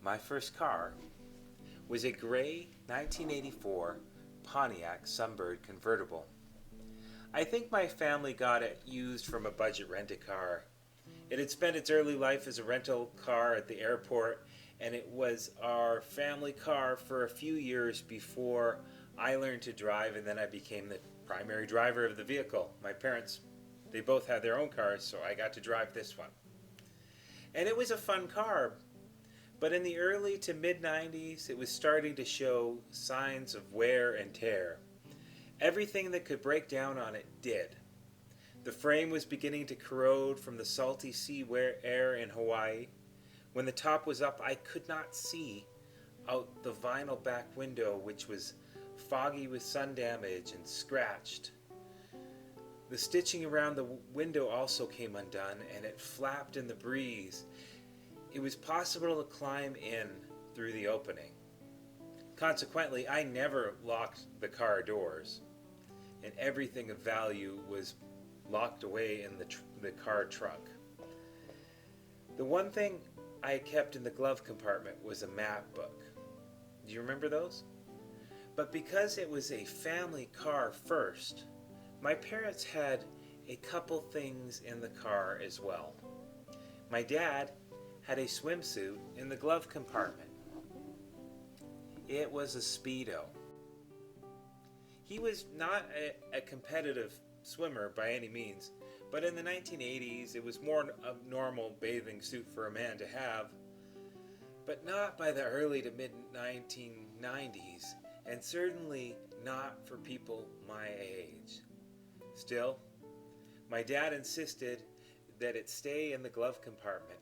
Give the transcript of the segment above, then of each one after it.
My first car was a gray 1984 Pontiac Sunbird convertible. I think my family got it used from a budget rent-a-car. It had spent its early life as a rental car at the airport, and it was our family car for a few years before I learned to drive, and then I became the primary driver of the vehicle. My parents, they both had their own cars, so I got to drive this one. And it was a fun car, but in the early to mid 90s, it was starting to show signs of wear and tear. Everything that could break down on it did. The frame was beginning to corrode from the salty sea air in Hawaii. When the top was up, I could not see out the vinyl back window, which was foggy with sun damage and scratched. The stitching around the window also came undone, and it flapped in the breeze. It was possible to climb in through the opening. Consequently, I never locked the car doors, and everything of value was locked away in the car trunk. The one thing I kept in the glove compartment was a map book. Do you remember those? But because it was a family car first, my parents had a couple things in the car as well. My dad had a swimsuit in the glove compartment. It was a Speedo. He was not a competitive swimmer by any means, but in the 1980s it was more a normal bathing suit for a man to have, but not by the early to mid 1990s, and certainly not for people my age. Still, my dad insisted that it stay in the glove compartment,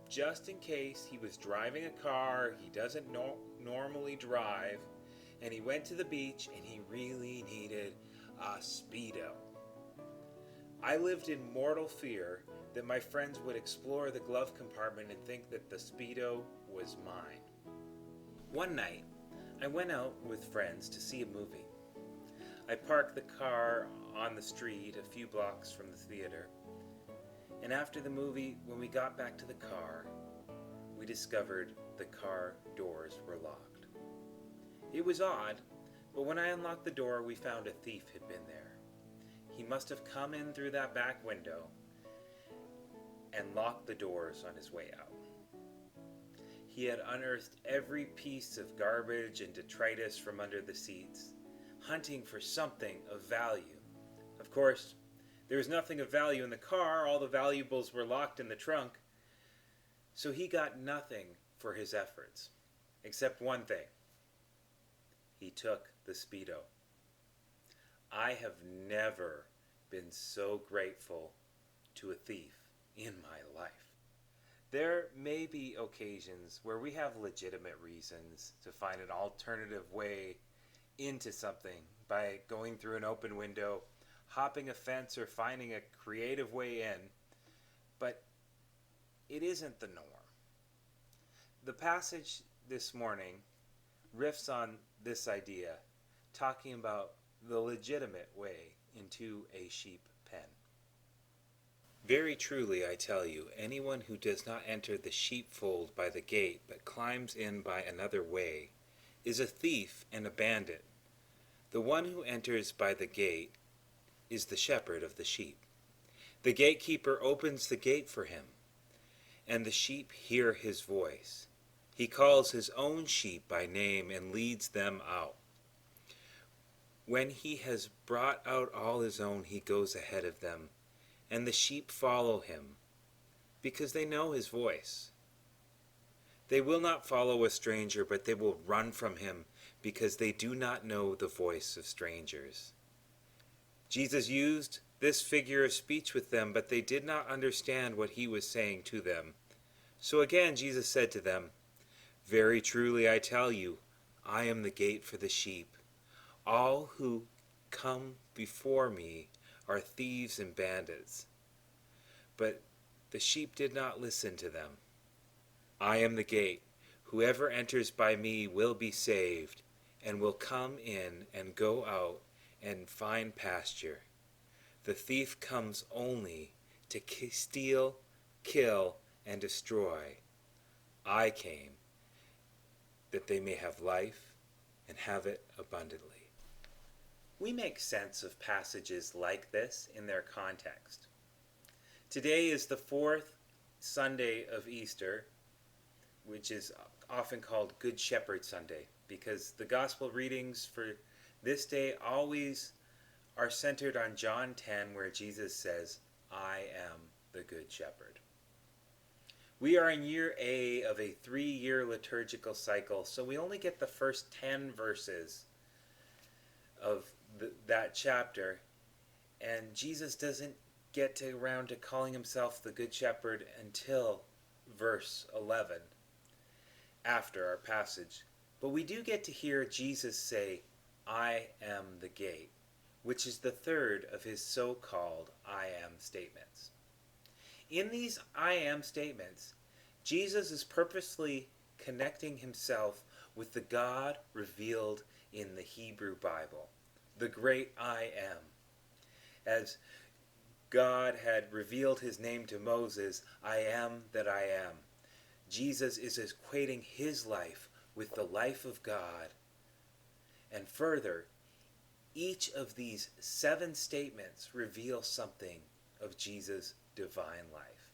just in case he was driving a car he doesn't normally drive, and he went to the beach and he really needed a Speedo. I lived in mortal fear that my friends would explore the glove compartment and think that the Speedo was mine. One night, I went out with friends to see a movie. I parked the car on the street a few blocks from the theater, and after the movie, when we got back to the car, we discovered the car doors were locked. It was odd, but when I unlocked the door, we found a thief had been there. He must have come in through that back window and locked the doors on his way out. He had unearthed every piece of garbage and detritus from under the seats, hunting for something of value. Of course, there was nothing of value in the car. All the valuables were locked in the trunk. So he got nothing for his efforts, except one thing. He took the Speedo. I have never been so grateful to a thief in my life. There may be occasions where we have legitimate reasons to find an alternative way into something by going through an open window, hopping a fence, or finding a creative way in, but it isn't the norm. The passage this morning riffs on this idea, talking about the legitimate way into a sheep pen. Very truly I tell you, anyone who does not enter the sheepfold by the gate, but climbs in by another way, is a thief and a bandit. The one who enters by the gate is the shepherd of the sheep. The gatekeeper opens the gate for him, and the sheep hear his voice. He calls his own sheep by name and leads them out. When he has brought out all his own, he goes ahead of them, and the sheep follow him, because they know his voice. They will not follow a stranger, but they will run from him, because they do not know the voice of strangers. Jesus used this figure of speech with them, but they did not understand what he was saying to them. So again Jesus said to them, "Very truly I tell you, I am the gate for the sheep. All who come before me are thieves and bandits, but the sheep did not listen to them. I am the gate. Whoever enters by me will be saved, and will come in and go out and find pasture. The thief comes only to steal, kill, and destroy. I came that they may have life and have it abundantly. We make sense of passages like this in their context. Today is the fourth Sunday of Easter, which is often called Good Shepherd Sunday, because the gospel readings for this day always are centered on John 10, where Jesus says, "I am the Good Shepherd." We are in year A of a 3-year liturgical cycle, so we only get the first 10 verses of that chapter, and Jesus doesn't get around to calling himself the Good Shepherd until verse 11, after our passage. But we do get to hear Jesus say, "I am the gate," which is the third of his so-called I am statements. In these I am statements, Jesus is purposely connecting himself with the God revealed in the Hebrew Bible, the great I am. As God had revealed his name to Moses, "I am that I am," Jesus is equating his life with the life of God. And further, each of these 7 statements reveal something of Jesus' divine life.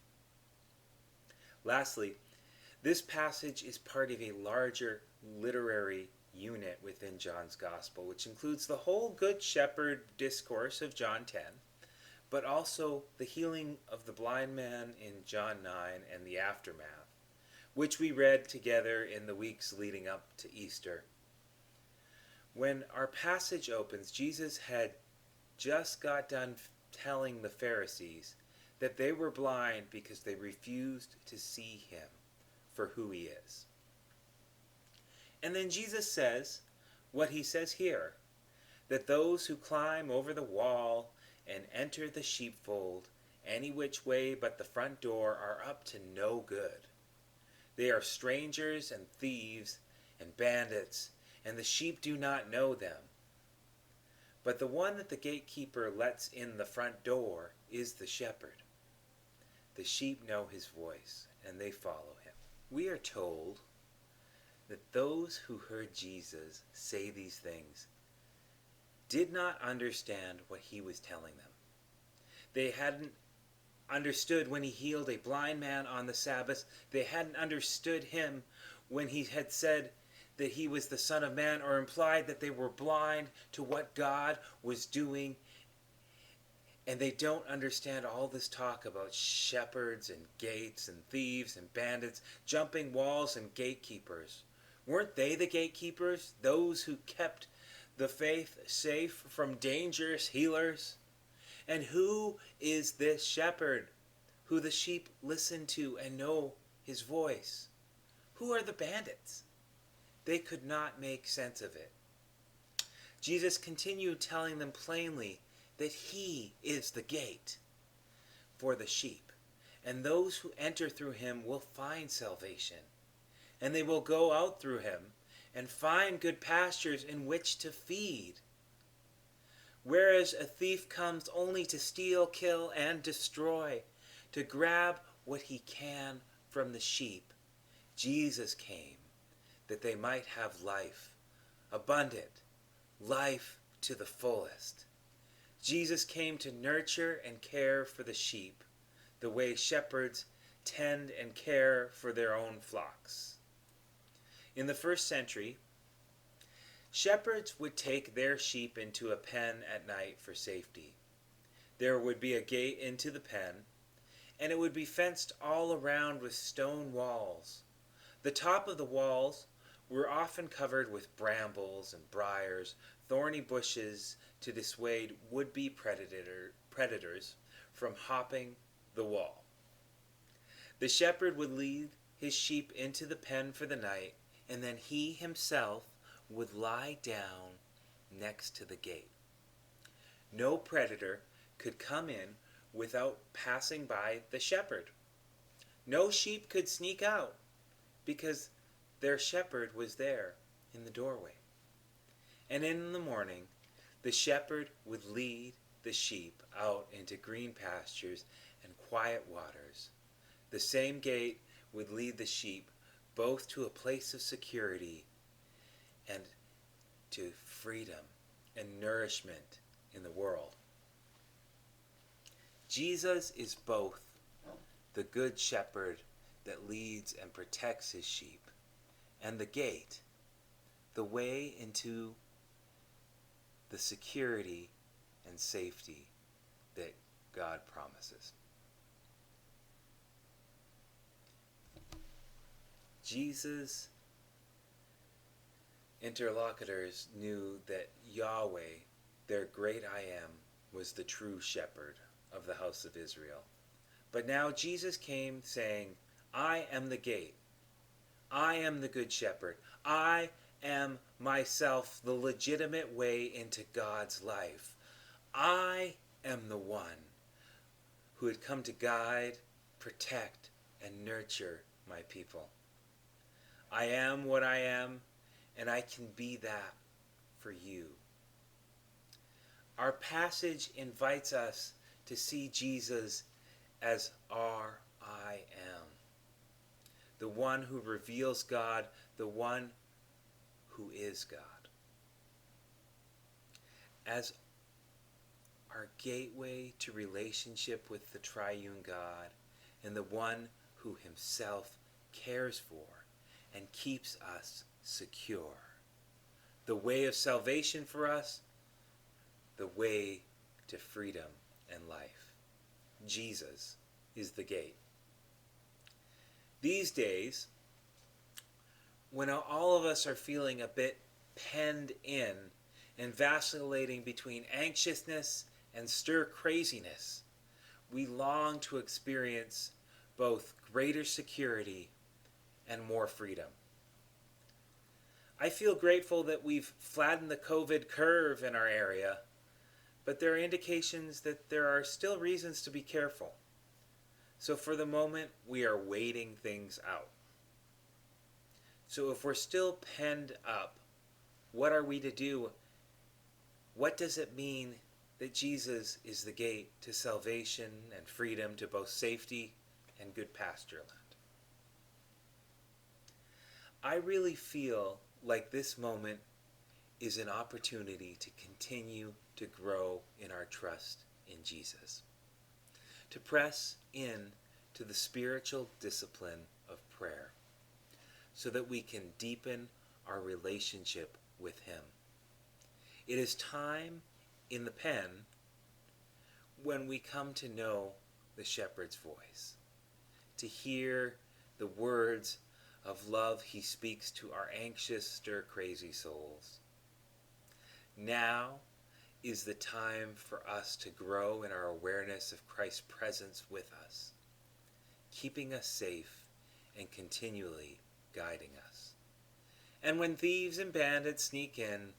Lastly, this passage is part of a larger literary unit within John's Gospel, which includes the whole Good Shepherd discourse of John 10, but also the healing of the blind man in John 9 and the aftermath, which we read together in the weeks leading up to Easter. When our passage opens, Jesus had just got done telling the Pharisees that they were blind because they refused to see him for who he is. And then Jesus says what he says here, that those who climb over the wall and enter the sheepfold any which way but the front door are up to no good. They are strangers and thieves and bandits, and the sheep do not know them. But the one that the gatekeeper lets in the front door is the shepherd. The sheep know his voice, and they follow him. We are told that those who heard Jesus say these things did not understand what he was telling them. They hadn't understood when he healed a blind man on the Sabbath. They hadn't understood him when he had said that he was the Son of Man, or implied that they were blind to what God was doing. And they don't understand all this talk about shepherds and gates and thieves and bandits, jumping walls and gatekeepers. Weren't they the gatekeepers, those who kept the faith safe from dangerous healers? And who is this shepherd who the sheep listen to and know his voice? Who are the bandits? They could not make sense of it. Jesus continued telling them plainly that he is the gate for the sheep, and those who enter through him will find salvation, and they will go out through him and find good pastures in which to feed. Whereas a thief comes only to steal, kill, and destroy, to grab what he can from the sheep, Jesus came that they might have life, abundant, life to the fullest. Jesus came to nurture and care for the sheep, the way shepherds tend and care for their own flocks. In the first century, shepherds would take their sheep into a pen at night for safety. There would be a gate into the pen, and it would be fenced all around with stone walls. The top of the walls were often covered with brambles and briars, thorny bushes to dissuade would-be predators from hopping the wall. The shepherd would lead his sheep into the pen for the night, and then he himself would lie down next to the gate. No predator could come in without passing by the shepherd. No sheep could sneak out because their shepherd was there in the doorway. And in the morning, the shepherd would lead the sheep out into green pastures and quiet waters. The same gate would lead the sheep both to a place of security and to freedom and nourishment in the world. Jesus is both the good shepherd that leads and protects his sheep, and the gate, the way into the security and safety that God promises. Jesus' interlocutors knew that Yahweh, their great I Am, was the true shepherd of the house of Israel. But now Jesus came saying, I am the gate. I am the good shepherd. I am myself the legitimate way into God's life. I am the one who had come to guide, protect, and nurture my people. I am what I am, and I can be that for you. Our passage invites us to see Jesus as our I am, the one who reveals God, the one who is God. As our gateway to relationship with the triune God and the one who himself cares for and keeps us secure. The way of salvation for us, the way to freedom and life. Jesus is the gate. These days, when all of us are feeling a bit penned in and vacillating between anxiousness and stir craziness, we long to experience both greater security and more freedom. I feel grateful that we've flattened the COVID curve in our area, but there are indications that there are still reasons to be careful. So for the moment, we are waiting things out. So if we're still penned up, what are we to do? What does it mean that Jesus is the gate to salvation and freedom, to both safety and good pasture land? I really feel like this moment is an opportunity to continue to grow in our trust in Jesus, to press in to the spiritual discipline of prayer so that we can deepen our relationship with him. It is time in the pen when we come to know the shepherd's voice, to hear the words of love he speaks to our anxious, stir-crazy souls. Now is the time for us to grow in our awareness of Christ's presence with us, keeping us safe and continually guiding us. And when thieves and bandits sneak in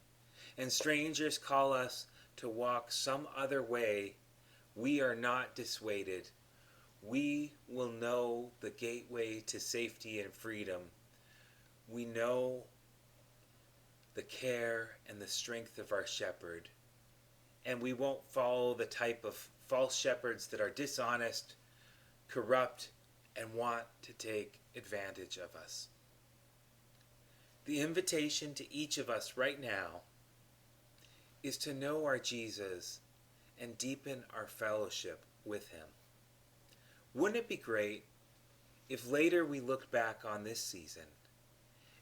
and strangers call us to walk some other way, we are not dissuaded. We will know the gateway to safety and freedom. We know the care and the strength of our shepherd, and we won't follow the type of false shepherds that are dishonest, corrupt, and want to take advantage of us. The invitation to each of us right now is to know our Jesus and deepen our fellowship with him. Wouldn't it be great if later we looked back on this season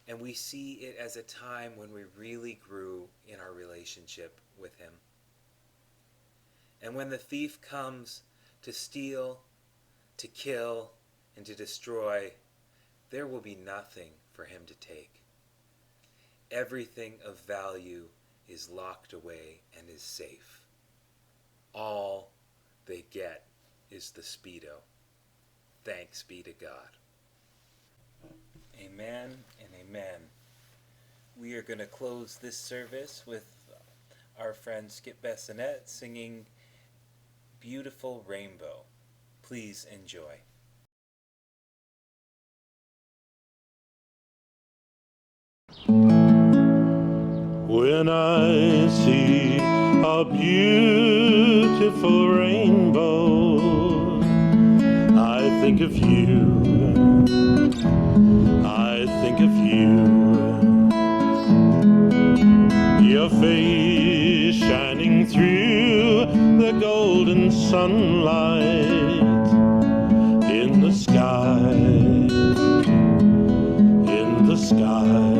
and we see it as a time when we really grew in our relationship with him? And when the thief comes to steal, to kill, and to destroy, there will be nothing for him to take. Everything of value is locked away and is safe. All they get is the Speedo. Thanks be to God. Amen and amen. We are going to close this service with our friend Skip Bessonette singing Beautiful Rainbow. Please enjoy. When I see a beautiful rainbow, I think of you. I think of you. Your face shining through the golden sunlight in the sky, in the sky.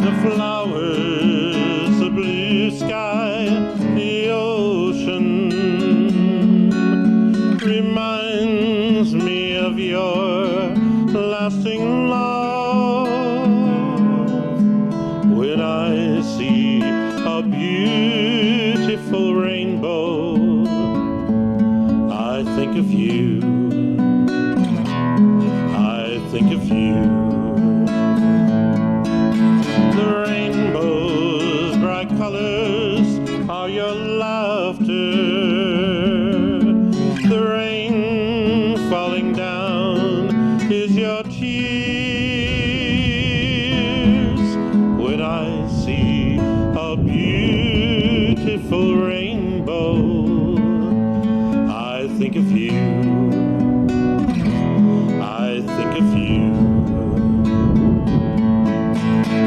The flowers, the blue sky, the ocean reminds me of your lasting love. When I see a beautiful rainbow, I think of you. I think of you. The rainbow's bright colors are your laughter. The rain falling down is your tears. When I see a beautiful rainbow, I think of you. I think of you.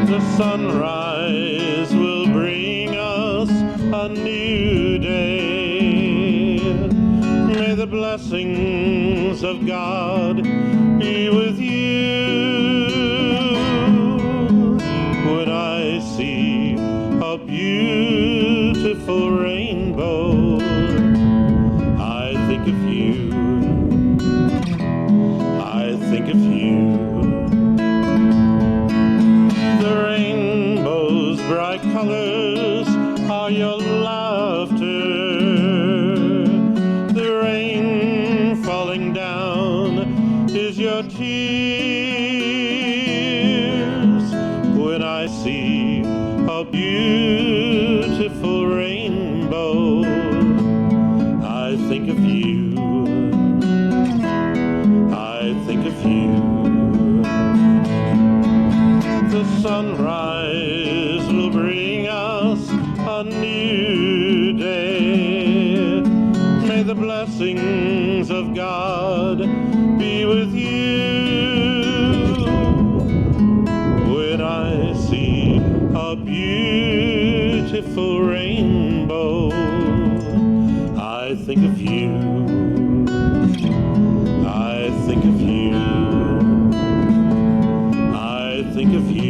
The sunrise will bring us a new day. May the blessings of God be with you. When I see a beautiful rainbow, I think of you. I think of you. The rainbow's bright colors are your laughter. The rain falling down is your tears. When I see a beautiful rainbow, I think of you. I think of you. The sunrise will bring us a new day. May the blessings of God be with you. When I see a beautiful rainbow, I think of you. I think of you. I think of you.